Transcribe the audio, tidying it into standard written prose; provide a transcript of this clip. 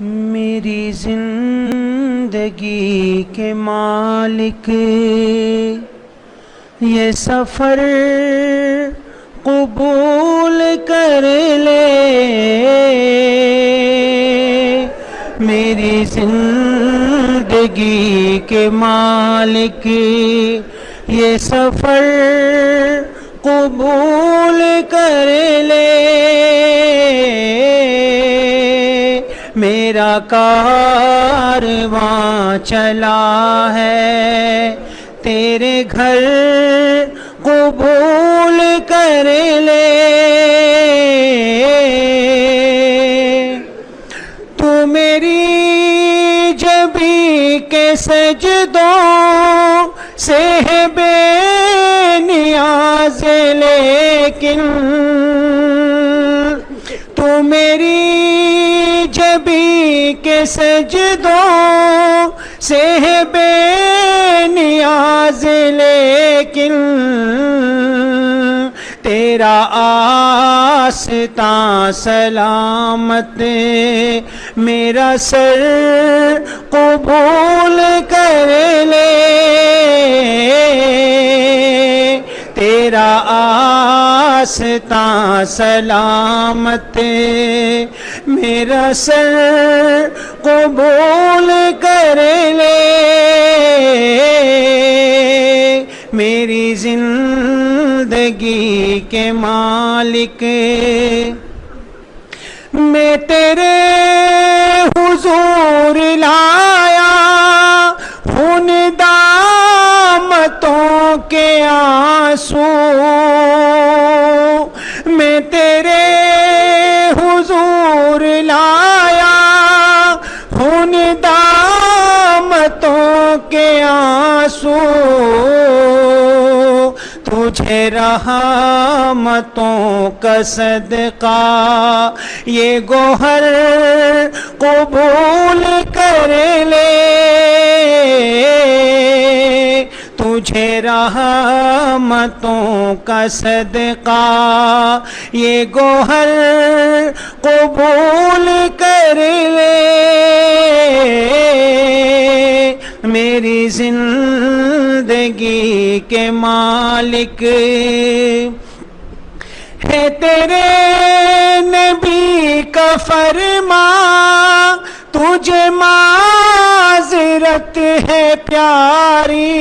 میری زندگی کے مالک یہ سفر قبول کر لے، میری زندگی کے مالک یہ سفر قبول کر لے، میرا کارواں چلا ہے تیرے گھر قبول کر لے، تو میری جبیں کے سجدوں سے ہے بے نیاز، لیکن تو میری جبیں کے سجدوں سے ہے بے نیاز، لیکن تیرا آستاں سلامت میرا سر قبول کر لے، تیرا آستاں سلامت میرا سر قبول کر لے، میری زندگی کے مالک میں تیرے حضور لایا ہوں ندامتوں کے آنسو، میں تیرے حضور لایا ہوں ندامتوں کے آنسو، تجھے رحمتوں کا صدقہ یہ گوہر قبول کر لے، تجھے رحمتوں کا صدقہ یہ گوہر قبول کر لے، میری زندگی کے مالک ہے تیرے نبی کا فرمان، تجھے معذرت ہے پیاری۔